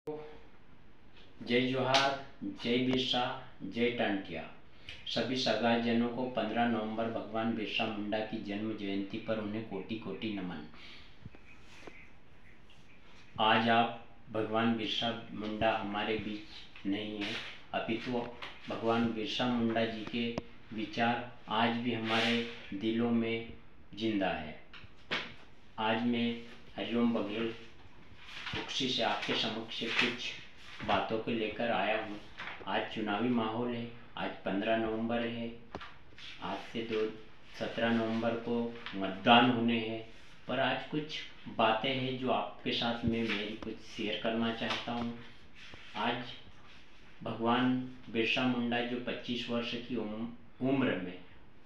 जय जोहार, जय बिरसा, जय टांटिया। सभी सगाजनों को 15 नवंबर भगवान बिरसा मुंडा की जन्म जयंती पर उन्हें कोटि कोटि नमन। आज आप भगवान बिरसा मुंडा हमारे बीच नहीं है, अपितु भगवान बिरसा मुंडा जी के विचार आज भी हमारे दिलों में जिंदा है। आज मैं हरिओम बघेल उक्सी से आपके समक्ष कुछ बातों को लेकर आया हूँ। आज चुनावी माहौल है, आज 15 नवंबर है, आज से 17 नवंबर को मतदान होने हैं, पर आज कुछ बातें हैं जो आपके साथ में मेरी कुछ शेयर करना चाहता हूँ। आज भगवान बिरसा मुंडा जो 25 वर्ष की उम्र में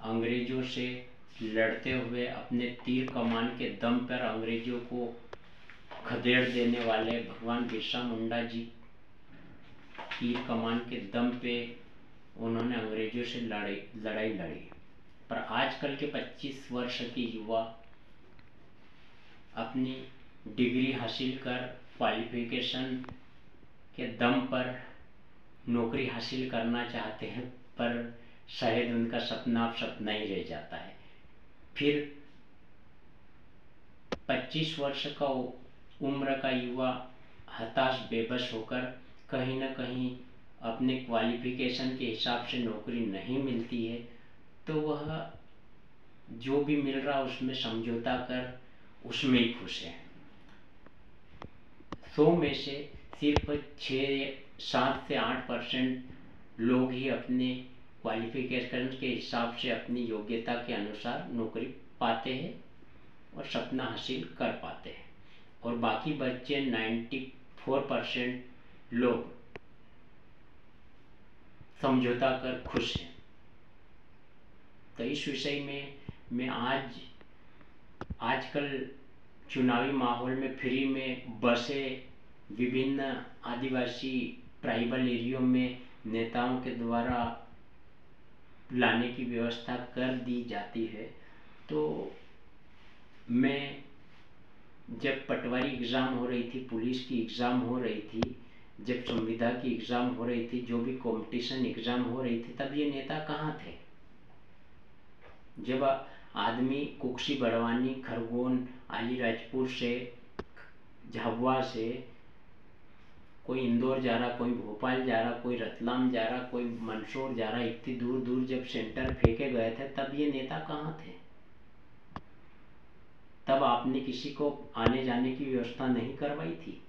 अंग्रेजों से लड़ते हुए अपने तीर कमान के दम पर अंग्रेजों को खदेड़ देने वाले भगवान बिरसा मुंडा जी तीर कमान के दम पे उन्होंने अंग्रेजों से लड़ाई लड़ी। पर आजकल के 25 वर्ष के युवा अपनी डिग्री हासिल कर क्वालिफिकेशन के दम पर नौकरी हासिल करना चाहते हैं, पर शायद उनका सपना अब सपना ही रह जाता है। फिर 25 वर्ष का उम्र का युवा हताश बेबस होकर कहीं ना कहीं अपने क्वालिफिकेशन के हिसाब से नौकरी नहीं मिलती है, तो वह जो भी मिल रहा उसमें समझौता कर उसमें ही खुश है। 100 में से सिर्फ 7 से 8% लोग ही अपने क्वालिफिकेशन के हिसाब से अपनी योग्यता के अनुसार नौकरी पाते हैं और सपना हासिल कर पाते हैं, और बाकी बच्चे 94% लोग समझौता कर खुश हैं। तो इस विषय में मैं आजकल चुनावी माहौल में फ्री में बसें विभिन्न आदिवासी ट्राइबल एरियो में नेताओं के द्वारा लाने की व्यवस्था कर दी जाती है। तो मैं जब पटवारी एग्ज़ाम हो रही थी, पुलिस की एग्ज़ाम हो रही थी, जब संविदा की एग्ज़ाम हो रही थी, जो भी कंपटीशन एग्ज़ाम हो रही थी, तब ये नेता कहाँ थे? जब आदमी कुक्सी, बड़वानी, खरगोन, अलीराजपुर से, झाबुआ से कोई इंदौर जा रहा, कोई भोपाल जा रहा, कोई रतलाम जा रहा, कोई मंदसौर जा रहा, इतनी दूर दूर जब सेंटर फेंके गए थे, तब ये नेता कहाँ थे? तब आपने किसी को आने जाने की व्यवस्था नहीं करवाई थी,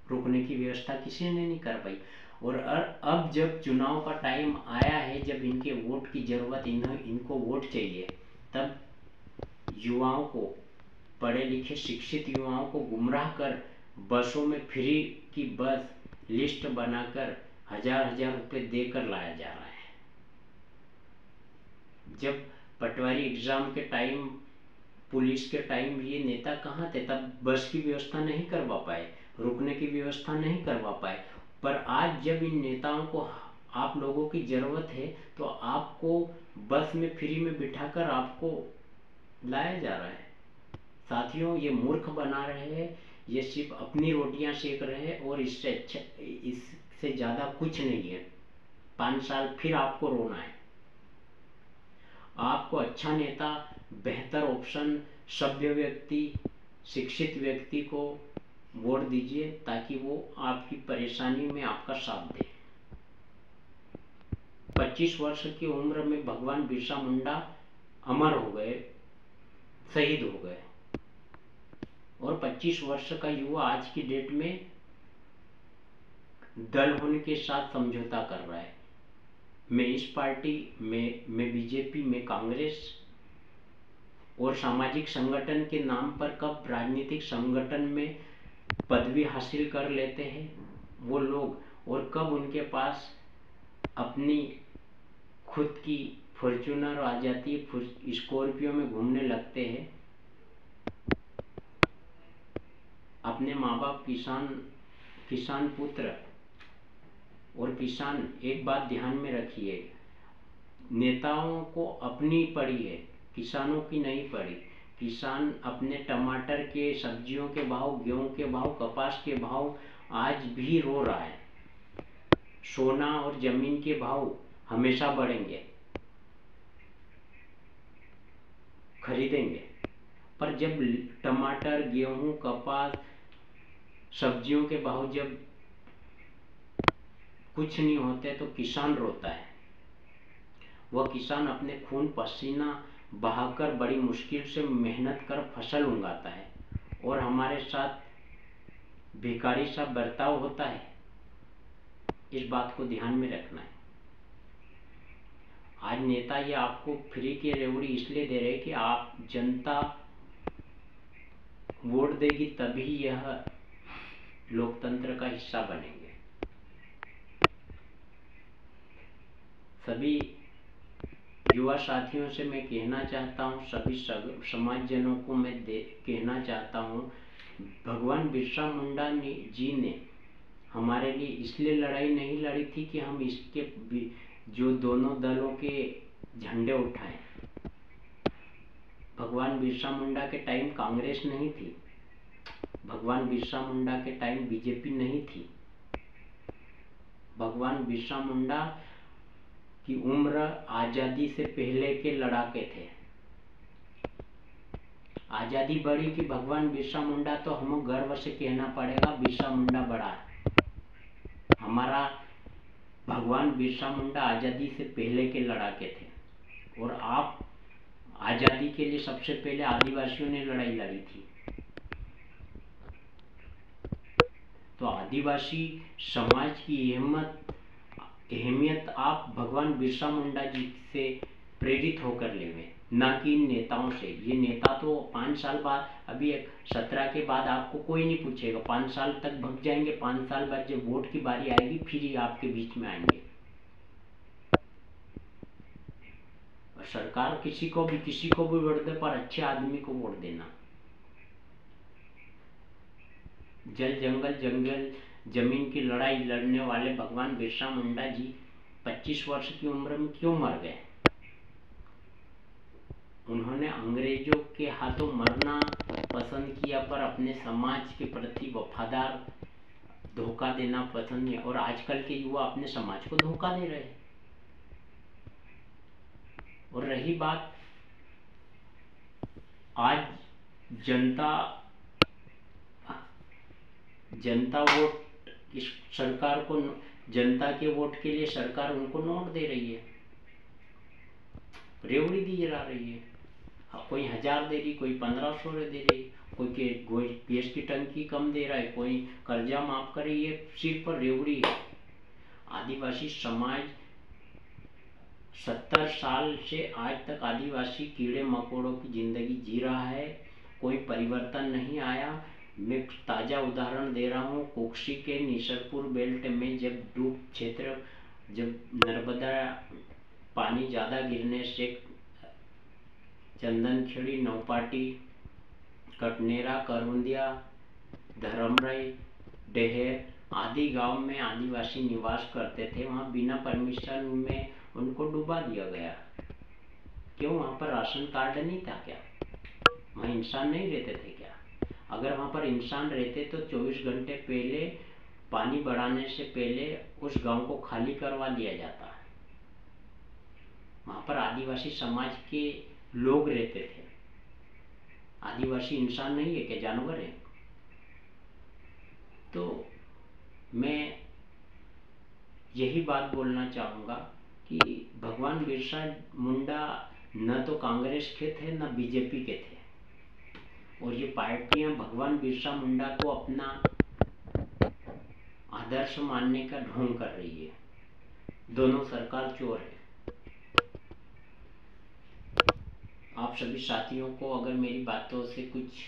रुकने की व्यवस्था किसी ने नहीं करवाई। और अब जब चुनाव का टाइम आया है, जब इनके वोट की जरूरत, इनको वोट चाहिए, तब युवाओं को, पढ़े लिखे शिक्षित युवाओं को गुमराह कर बसों में फ्री की बस लिस्ट बनाकर 1000-1000 रुपये देकर लाया जा रहा है। जब पटवारी एग्जाम के टाइम, पुलिस के टाइम ये नेता कहाँ थे? तब बस की व्यवस्था नहीं करवा पाए, रुकने की व्यवस्था नहीं करवा पाए। पर आज जब इन नेताओं को आप लोगों की ज़रूरत है, तो आपको बस में फ्री में बिठाकर आपको लाया जा रहा है। साथियों, ये मूर्ख बना रहे हैं, ये सिर्फ अपनी रोटियां सेक रहे हैं, और इससे अच्छा, इससे ज़्यादा कुछ नहीं है। 5 साल फिर आपको रोना है। आपको अच्छा नेता, बेहतर ऑप्शन, सभ्य व्यक्ति, शिक्षित व्यक्ति को वोट दीजिए, ताकि वो आपकी परेशानी में आपका साथ दे। 25 वर्ष की उम्र में भगवान बिरसा मुंडा अमर हो गए, शहीद हो गए, और 25 वर्ष का युवा आज की डेट में दल होने के साथ समझौता कर रहा है। मैं इस पार्टी में, मैं बीजेपी में, कांग्रेस और सामाजिक संगठन के नाम पर कब राजनीतिक संगठन में पदवी हासिल कर लेते हैं वो लोग, और कब उनके पास अपनी खुद की फॉर्च्यूनर आ जाती है, स्कॉर्पियो में घूमने लगते हैं। अपने माँ बाप किसान पुत्र और किसान, एक बात ध्यान में रखिए, नेताओं को अपनी पड़ी है, किसानों की नहीं पड़ी। किसान अपने टमाटर के, सब्जियों के भाव, गेहूं के भाव, कपास के भाव आज भी रो रहा है। सोना और जमीन के भाव हमेशा बढ़ेंगे, खरीदेंगे, पर जब टमाटर, गेहूं, कपास, सब्जियों के भाव जब कुछ नहीं होते तो किसान रोता है। वह किसान अपने खून पसीना बहाकर बड़ी मुश्किल से मेहनत कर फसल उगाता है और हमारे साथ भिखारी सा बर्ताव होता है। इस बात को ध्यान में रखना है। आज नेता ये आपको फ्री की रेवड़ी इसलिए दे रहे कि आप जनता वोट देगी, तभी यह लोकतंत्र का हिस्सा बनेंगे। सभी युवा साथियों से मैं कहना चाहता हूँ, सभी समाजजनों को मैं कहना चाहता हूँ, भगवान बिरसा मुंडा जी ने हमारे लिए इसलिए लड़ाई नहीं लड़ी थी कि हम इसके जो दोनों दलों के झंडे उठाएं। भगवान बिरसा मुंडा के टाइम कांग्रेस नहीं थी, भगवान बिरसा मुंडा के टाइम बीजेपी नहीं थी। भगवान बिरसा मुंडा की उम्र आजादी से पहले के लड़ाके थे। आजादी बढ़ी कि भगवान बिरसा मुंडा, तो हमें गर्व से कहना पड़ेगा बिरसा मुंडा बड़ा है। हमारा भगवान बिरसा मुंडा आजादी से पहले के लड़ाके थे और आप आजादी के लिए सबसे पहले आदिवासियों ने लड़ाई लड़ी थी। तो आदिवासी समाज की अहमियत आप भगवान बिरसा मुंडा जी से प्रेरित होकर लेंगे, ना कि इन नेताओं से। ये नेता तो 5 साल बाद, अभी 17 के बाद आपको कोई नहीं पूछेगा, 5 साल तक भग जाएंगे। 5 साल बाद जब वोट की बारी आएगी फिर ये आपके बीच में आएंगे। और सरकार किसी को भी वोट दे, पर अच्छे आदमी को वोट देना। जल जंगल जमीन की लड़ाई लड़ने वाले भगवान बिरसा मुंडा जी 25 वर्ष की उम्र में क्यों मर गए? उन्होंने अंग्रेजों के हाथों मरना पसंद किया, पर अपने समाज के प्रति वफादार, धोखा देना पसंद नहीं। और आजकल के युवा अपने समाज को धोखा दे रहे हैं। और रही बात, आज जनता वोट इस सरकार को, जनता के वोट के लिए सरकार उनको नोट दे रही है, रेवड़ी दी जा रही है। कोई 1000 दे रही, कोई 1500 दे रही, कोई गैस की टंकी कम दे रहा है, कोई कर्जा माफ कर रही है। सिर्फ पर रेवड़ी है। आदिवासी समाज 70 साल से आज तक आदिवासी कीड़े मकोड़ों की जिंदगी जी रहा है, कोई परिवर्तन नहीं आया। मैं ताजा उदाहरण दे रहा हूँ, कुक्षी के निसरपुर बेल्ट में जब नर्मदा पानी ज्यादा गिरने से चंदनखेड़ी, नौपाटी, कटनेरा, करुंदिया, धरमराई, डेहर आदि गांव में आदिवासी निवास करते थे। वहां बिना परमिशन में उनको डुबा दिया गया। क्यों? वहां पर राशन कार्ड नहीं था क्या? वहां इंसान नहीं रहते थे क्या? अगर वहां पर इंसान रहते तो 24 घंटे पहले, पानी बढ़ाने से पहले उस गांव को खाली करवा दिया जाता। वहां पर आदिवासी समाज के लोग रहते थे। आदिवासी इंसान नहीं है क्या? जानवर है। तो मैं यही बात बोलना चाहूंगा कि भगवान बिरसा मुंडा न तो कांग्रेस के थे न बीजेपी के थे, और ये पार्टियां भगवान बिरसा मुंडा को अपना आदर्श मानने का ढोंग कर रही है। दोनों सरकार चोर है। आप सभी साथियों को अगर मेरी बातों से कुछ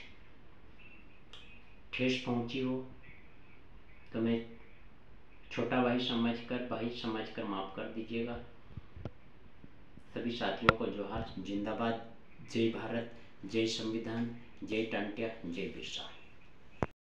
ठेस पहुंची हो तो मैं छोटा भाई समझकर माफ कर दीजिएगा। सभी साथियों को जोहार। जिंदाबाद। जय भारत, जय संविधान, जय टांटिया, जय बिरसा।